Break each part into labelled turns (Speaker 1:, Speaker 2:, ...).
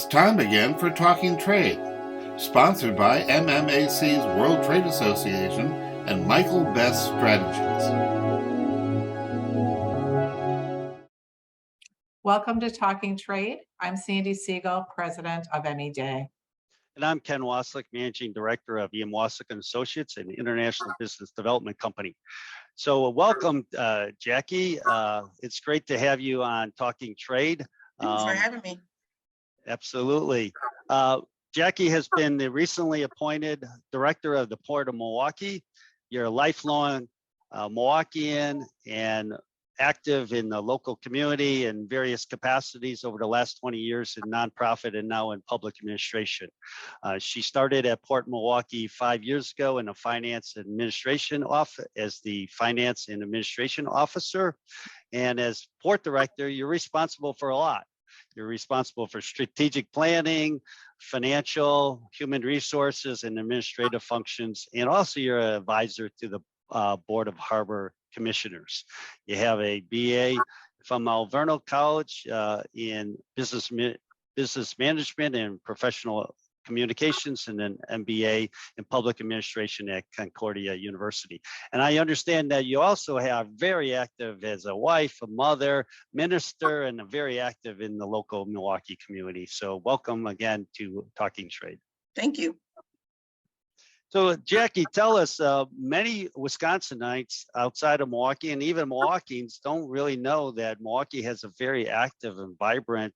Speaker 1: It's time again for Talking Trade, sponsored by MMAC's World Trade Association and Michael Best Strategies.
Speaker 2: Welcome to Talking Trade. I'm Sandi Siegel, President of MEJ.
Speaker 3: And I'm Ken Wasylik, Managing Director of Wasylik and Associates, an international business development company. So welcome, Jackie. It's great to have you on Talking Trade.
Speaker 4: Thanks for having me.
Speaker 3: Absolutely. Jackie has been the recently appointed Director of the Port of Milwaukee. You're a lifelong Milwaukeean and active in the local community in various capacities over the last 20 years in nonprofit and now in public administration. She started at Port Milwaukee 5 years ago in the finance administration office as the finance and administration officer. And as port director, you're responsible for a lot. You're responsible for strategic planning, financial, human resources, and administrative functions. And also you're an advisor to the Board of Harbor Commissioners. You have a BA from Alverno College in business management and professional communications, and an MBA in public administration at Concordia University. And I understand that you also have very active as a wife, a mother, minister, and very active in the local Milwaukee community. So welcome again to Talking Trade.
Speaker 4: Thank you.
Speaker 3: So Jackie, tell us, many Wisconsinites outside of Milwaukee and even Milwaukeeans don't really know that Milwaukee has a very active and vibrant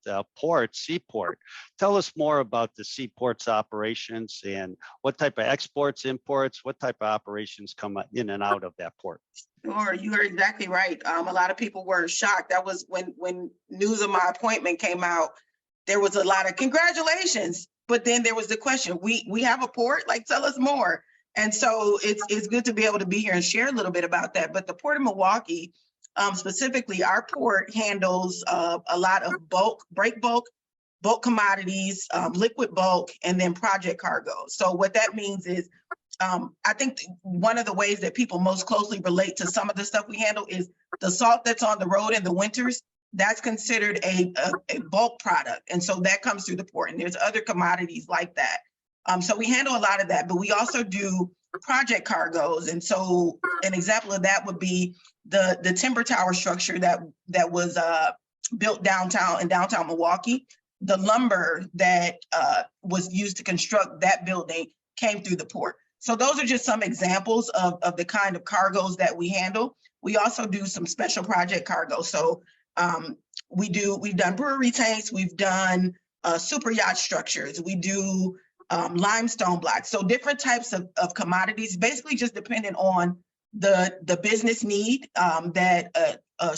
Speaker 3: seaport. Tell us more about the seaport's operations and what type of exports, imports, what type of operations come in and out of that port.
Speaker 4: Sure, you are exactly right. A lot of people were shocked. That was when news of my appointment came out, there was a lot of congratulations. But then there was the question, we have a port, like tell us more. And so it's good to be able to be here and share a little bit about that. But the Port of Milwaukee, specifically our port handles a lot of break bulk commodities, liquid bulk, and then project cargo. So what that means is, I think one of the ways that people most closely relate to some of the stuff we handle is the salt that's on the road in the winters. That's considered a bulk product. And so that comes through the port. And there's other commodities like that. So we handle a lot of that, but we also do project cargoes. And so an example of that would be the timber tower structure that was built in downtown Milwaukee. The lumber that was used to construct that building came through the port. So those are just some examples of the kind of cargoes that we handle. We also do some special project cargo. So we've done brewery tanks, we've done super yacht structures, we do limestone blocks. So different types of commodities, basically just depending on the business need that a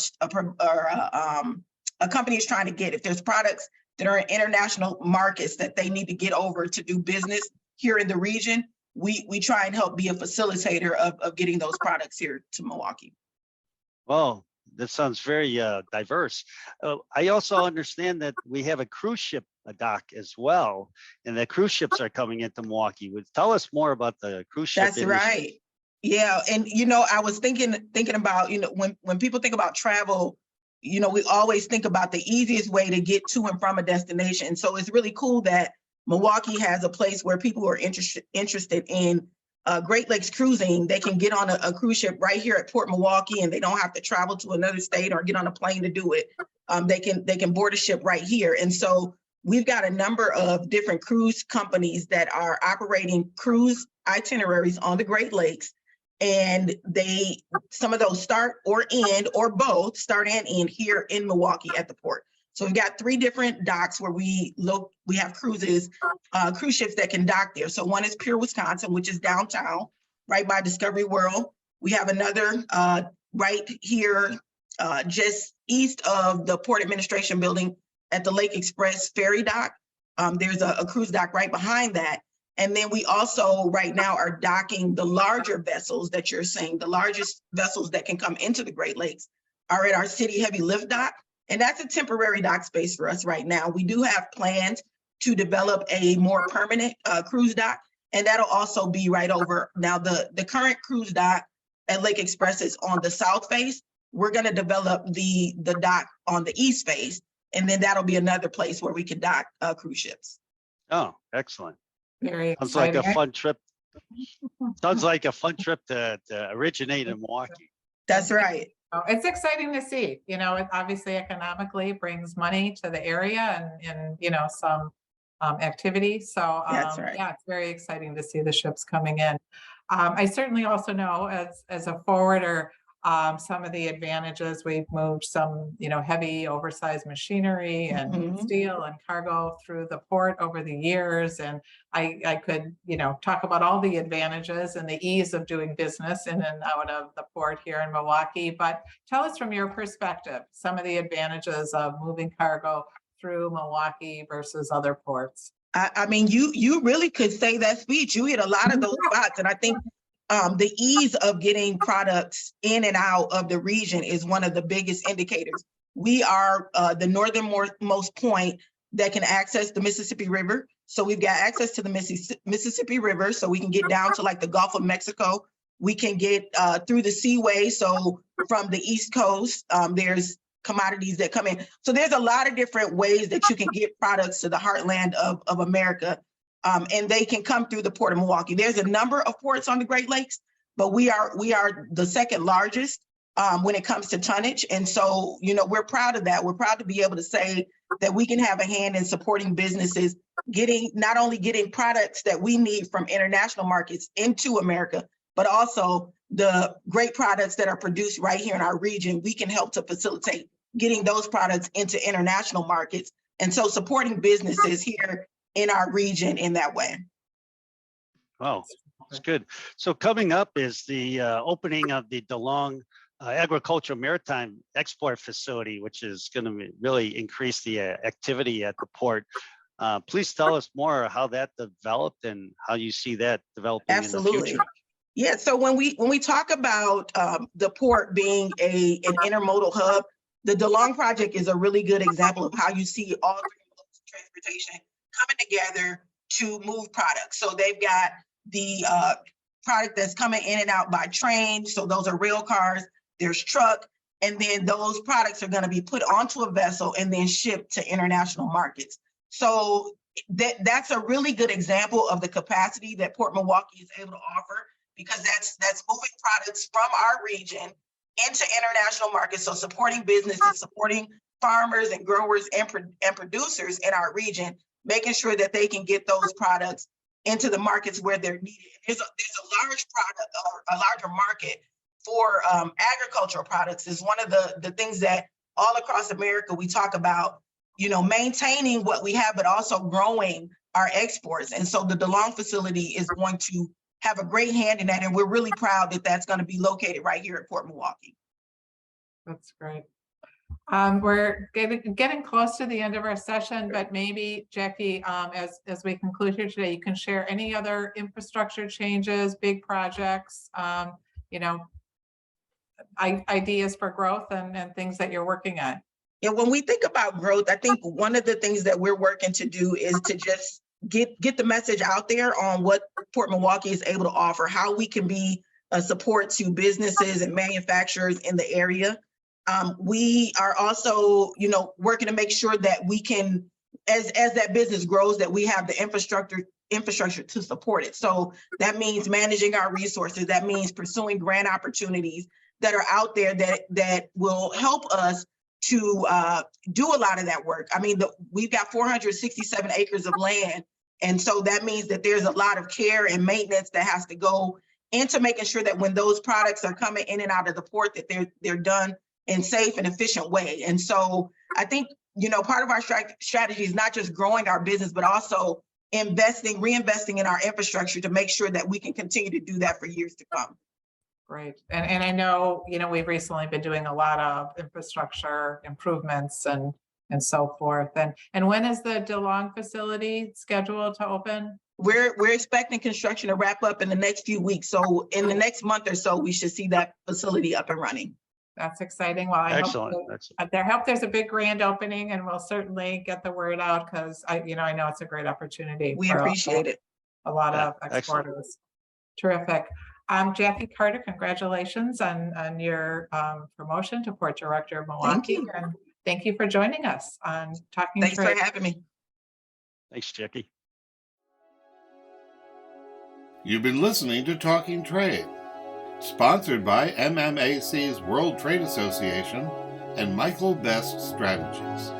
Speaker 4: company is trying to get. If there's products that are in international markets that they need to get over to do business here in the region, we try and help be a facilitator of getting those products here to Milwaukee.
Speaker 3: Well, that sounds very diverse. I also understand that we have a cruise ship dock as well, and the cruise ships are coming into Milwaukee. Tell us more about the cruise ship
Speaker 4: That's
Speaker 3: industry.
Speaker 4: right. Yeah, and I was thinking about, when people think about travel, we always think about the easiest way to get to and from a destination. So it's really cool that Milwaukee has a place where people who are interested in Great Lakes cruising, they can get on a cruise ship right here at Port Milwaukee, and they don't have to travel to another state or get on a plane to do it. They can board a ship right here. And so we've got a number of different cruise companies that are operating cruise itineraries on the Great Lakes. And some of those start or end or both start and end here in Milwaukee at the port. So we've got 3 different docks where we have cruise ships that can dock there. So one is Pure Wisconsin, which is downtown, right by Discovery World. We have another right here, just east of the Port Administration building at the Lake Express Ferry Dock. There's a cruise dock right behind that. And then we also right now are docking the larger vessels that you're seeing. The largest vessels that can come into the Great Lakes are at our city heavy lift dock. And that's a temporary dock space for us right now. We do have plans to develop a more permanent cruise dock, and that'll also be right over. Now, the current cruise dock at Lake Express is on the south face. We're going to develop the dock on the east face. And then that'll be another place where we can dock cruise ships.
Speaker 3: Oh, excellent.
Speaker 2: Very
Speaker 3: Sounds like
Speaker 2: exciting.
Speaker 3: a fun trip. Sounds like a fun trip to originate in Milwaukee.
Speaker 4: That's right.
Speaker 2: Oh, it's exciting to see, you know, it obviously economically brings money to the area and you know, some activity. So
Speaker 4: That's right.
Speaker 2: yeah, it's very exciting to see the ships coming in. I certainly also know as a forwarder, some of the advantages. We've moved some, you know, heavy oversized machinery and
Speaker 4: Mhm.
Speaker 2: steel and cargo through the port over the years. And I could, you know, talk about all the advantages and the ease of doing business in and out of the port here in Milwaukee. But tell us from your perspective, some of the advantages of moving cargo through Milwaukee versus other ports.
Speaker 4: I mean, you really could say that speech. You hit a lot of those spots. And I think the ease of getting products in and out of the region is one of the biggest indicators. We are the northernmost point that can access the Mississippi River. So we've got access to the Mississippi River, so we can get down to like the Gulf of Mexico. We can get through the seaway. So from the East Coast, there's commodities that come in. So there's a lot of different ways that you can get products to the heartland of America. And they can come through the Port of Milwaukee. There's a number of ports on the Great Lakes, but we are the second largest when it comes to tonnage. And so, you know, we're proud of that. We're proud to be able to say that we can have a hand in supporting businesses, not only getting products that we need from international markets into America, but also the great products that are produced right here in our region. We can help to facilitate getting those products into international markets. And so supporting businesses here in our region in that way.
Speaker 3: Wow, that's good. So coming up is the opening of the DeLong Agricultural Maritime Export Facility, which is going to really increase the activity at the port. Please tell us more how that developed and how you see that developing in the future.
Speaker 4: Yeah, so when we talk about the port being an intermodal hub, the DeLong project is a really good example of how you see all three modes of transportation coming together to move products. So they've got the product that's coming in and out by train. So those are rail cars, there's truck, and then those products are going to be put onto a vessel and then shipped to international markets. So that's a really good example of the capacity that Port Milwaukee is able to offer, because that's moving products from our region into international markets. So supporting businesses, supporting farmers and growers and producers in our region, making sure that they can get those products into the markets where they're needed. There's a large product or a larger market for agricultural products. Is one of the things that all across America we talk about, you know, maintaining what we have, but also growing our exports. And so the DeLong facility is going to have a great hand in that. And we're really proud that that's going to be located right here at Port Milwaukee.
Speaker 2: That's great. We're getting close to the end of our session, but maybe Jackie, as we conclude here today, you can share any other infrastructure changes, big projects, you know, ideas for growth and things that you're working on.
Speaker 4: Yeah, when we think about growth, I think one of the things that we're working to do is to just get the message out there on what Port Milwaukee is able to offer, how we can be a support to businesses and manufacturers in the area. We are also, you know, working to make sure that we can, as that business grows, that we have the infrastructure to support it. So that means managing our resources. That means pursuing grant opportunities that are out there that will help us to do a lot of that work. I mean, we've got 467 acres of land. And so that means that there's a lot of care and maintenance that has to go into making sure that when those products are coming in and out of the port, that they're done in safe and efficient way. And so I think, you know, part of our strategy is not just growing our business, but also reinvesting in our infrastructure to make sure that we can continue to do that for years to come.
Speaker 2: Great. And I know, you know, we've recently been doing a lot of infrastructure improvements and so forth. And when is the DeLong facility scheduled to open?
Speaker 4: We're expecting construction to wrap up in the next few weeks. So in the next month or so, we should see that facility up and running.
Speaker 2: That's exciting. Well, I hope there's a big grand opening, and we'll certainly get the word out, because I know it's a great opportunity.
Speaker 4: We appreciate it.
Speaker 2: A lot of exporters. Terrific. Jackie Carter, congratulations on your promotion to Port Director of Milwaukee. And thank you for joining us on Talking
Speaker 4: Thanks for
Speaker 2: Trade.
Speaker 4: having me.
Speaker 3: Thanks, Jackie.
Speaker 1: You've been listening to Talking Trade, sponsored by MMAC's World Trade Association and Michael Best Strategies.